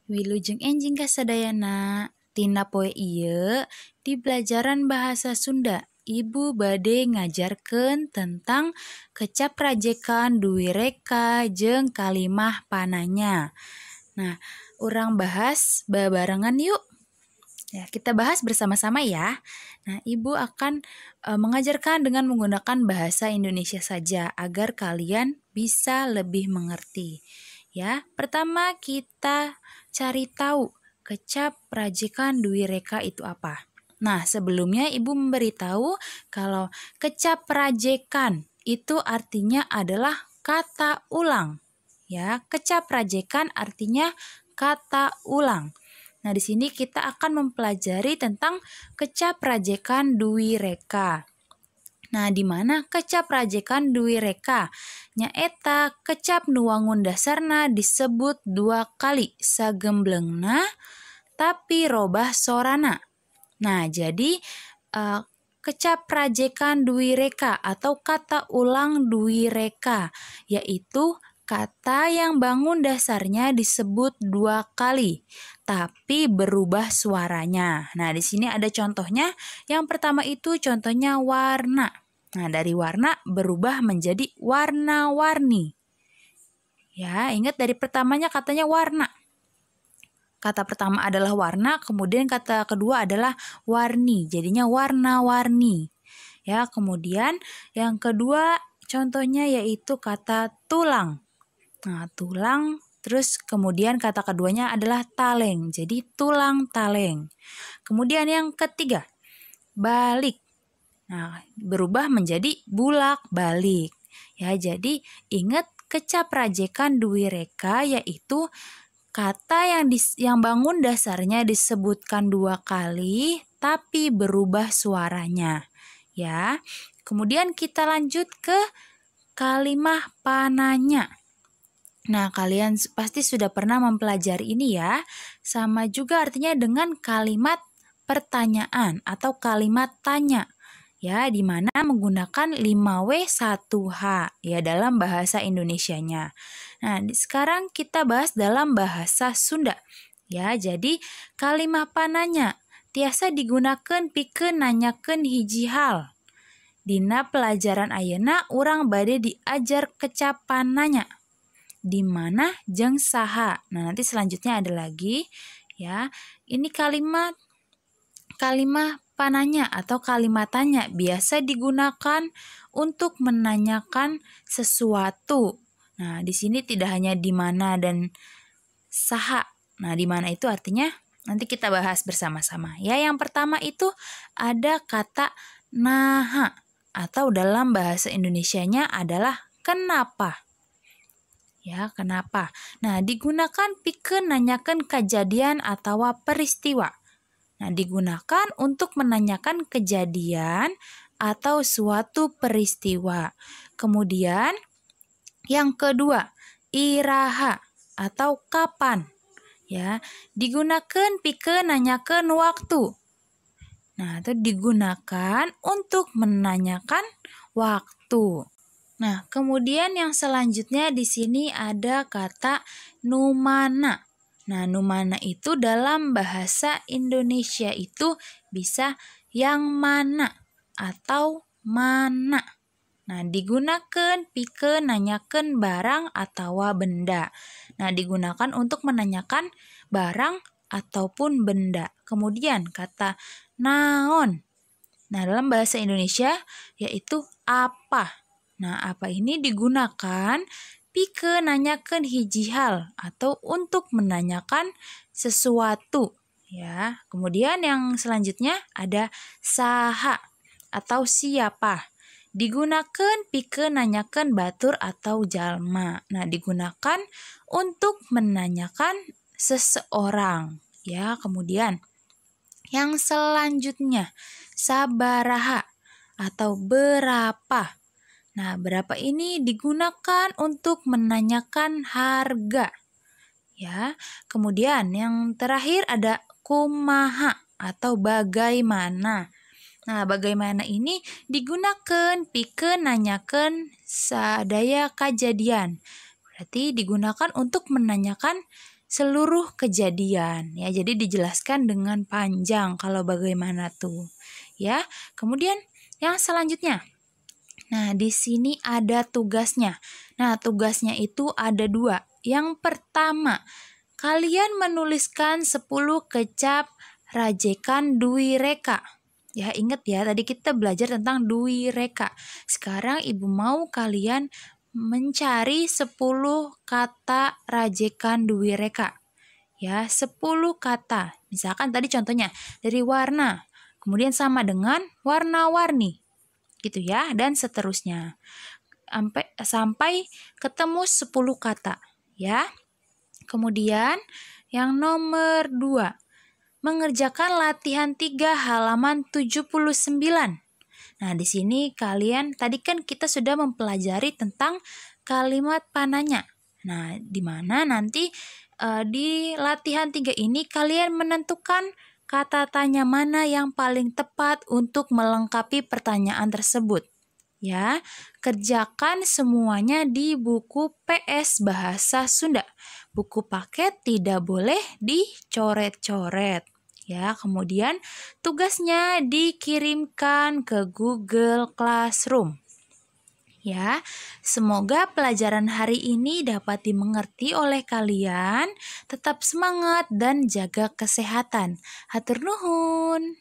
Wilujeng enjing kasadayana tina poe ieu di pelajaran bahasa Sunda. Ibu bade ngajarkeun tentang kecap rajekan duwi reka jeung kalimah pananya. Nah, urang bahas babarengan yuk. Ya, kita bahas bersama-sama ya. Nah, Ibu akan mengajarkan dengan menggunakan bahasa Indonesia saja agar kalian bisa lebih mengerti. Ya, pertama kita cari tahu kecap rajekan duwi reka itu apa. Nah, sebelumnya Ibu memberitahu kalau kecap rajekan itu artinya adalah kata ulang. Ya, kecap rajekan artinya kata ulang. Nah, di sini kita akan mempelajari tentang kecap rajekan duwi reka. Nah, di mana kecap rajekan duwi reka? Nyaeta kecap nu wangun dasarna disebut 2 kali sagemblengna tapi robah sorana. Nah, jadi kecap rajekan duwi reka atau kata ulang duwi reka yaitu kata yang bangun dasarnya disebut 2 kali, tapi berubah suaranya. Nah, di sini ada contohnya. Yang pertama itu contohnya warna. Nah, dari warna berubah menjadi warna-warni. Ya, ingat dari pertamanya katanya warna. Kata pertama adalah warna, kemudian kata kedua adalah warni, jadinya warna-warni. Ya, kemudian yang kedua contohnya yaitu kata tulang. Nah, tulang, terus kemudian kata keduanya adalah taleng, jadi tulang taleng. Kemudian yang ketiga, balik. Nah, berubah menjadi bulak-balik. Ya, jadi ingat kecap rajekan duwi reka yaitu kata yang bangun dasarnya disebutkan 2 kali tapi berubah suaranya. Ya. Kemudian kita lanjut ke kalimah pananya. Nah, kalian pasti sudah pernah mempelajari ini ya. Sama juga artinya dengan kalimat pertanyaan atau kalimat tanya. Ya, di mana menggunakan 5W1H ya dalam bahasa Indonesianya. Nah, sekarang kita bahas dalam bahasa Sunda. Ya, jadi kalimah pananya tiasa digunakan pikeun nanyakeun hiji hal. Dina pelajaran ayeuna urang bade diajar kecap pananya. Di mana jeung saha. Nah, nanti selanjutnya ada lagi ya. Ini kalimat pananya atau kalimat tanya biasa digunakan untuk menanyakan sesuatu. Nah, di sini tidak hanya di mana dan saha. Nah, di mana itu artinya nanti kita bahas bersama-sama. Ya, yang pertama itu ada kata naha atau dalam bahasa Indonesianya adalah kenapa. Ya, kenapa? Nah, digunakan pikeun nanyakeun kejadian atau peristiwa. Nah, digunakan untuk menanyakan kejadian atau suatu peristiwa. Kemudian, yang kedua, iraha atau kapan. Ya, digunakan pikeun nanyakeun waktu. Nah, itu digunakan untuk menanyakan waktu. Nah, kemudian yang selanjutnya di sini ada kata numana. Nah, numana itu dalam bahasa Indonesia itu bisa yang mana atau mana. Nah, digunakan pikeun nanyakeun barang atau benda. Nah, digunakan untuk menanyakan barang ataupun benda. Kemudian kata naon. Nah, dalam bahasa Indonesia yaitu apa. Nah, apa ini digunakan pikeun nanyakeun hiji hal atau untuk menanyakan sesuatu ya. Kemudian yang selanjutnya ada saha atau siapa. Digunakan pikeun nanyakeun batur atau jalma. Nah, digunakan untuk menanyakan seseorang ya. Kemudian yang selanjutnya sabaraha atau berapa. Nah, berapa ini digunakan untuk menanyakan harga. Ya. Kemudian yang terakhir ada kumaha atau bagaimana. Nah, bagaimana ini digunakan pikeun nanyakeun sadaya kajadian. Berarti digunakan untuk menanyakan seluruh kejadian ya. Jadi dijelaskan dengan panjang kalau bagaimana tuh. Ya. Kemudian yang selanjutnya. Nah, di sini ada tugasnya. Nah, tugasnya itu ada 2. Yang pertama, kalian menuliskan 10 kecap rajekan Dwi Reka. Ya, ingat ya, tadi kita belajar tentang Dwi Reka. Sekarang Ibu mau kalian mencari 10 kata rajekan Dwi Reka. Ya, 10 kata. Misalkan tadi contohnya dari warna, kemudian sama dengan warna-warni. Gitu ya, dan seterusnya. Sampai ketemu 10 kata, ya. Kemudian yang nomor 2, mengerjakan latihan 3 halaman 79. Nah, di sini kalian tadi kan kita sudah mempelajari tentang kalimat pananya. Nah, di mana nanti di latihan 3 ini kalian menentukan kata tanya mana yang paling tepat untuk melengkapi pertanyaan tersebut. Ya, kerjakan semuanya di buku PS Bahasa Sunda. Buku paket tidak boleh dicoret-coret. Ya, kemudian tugasnya dikirimkan ke Google Classroom. Ya, semoga pelajaran hari ini dapat dimengerti oleh kalian. Tetap semangat dan jaga kesehatan. Hatur nuhun.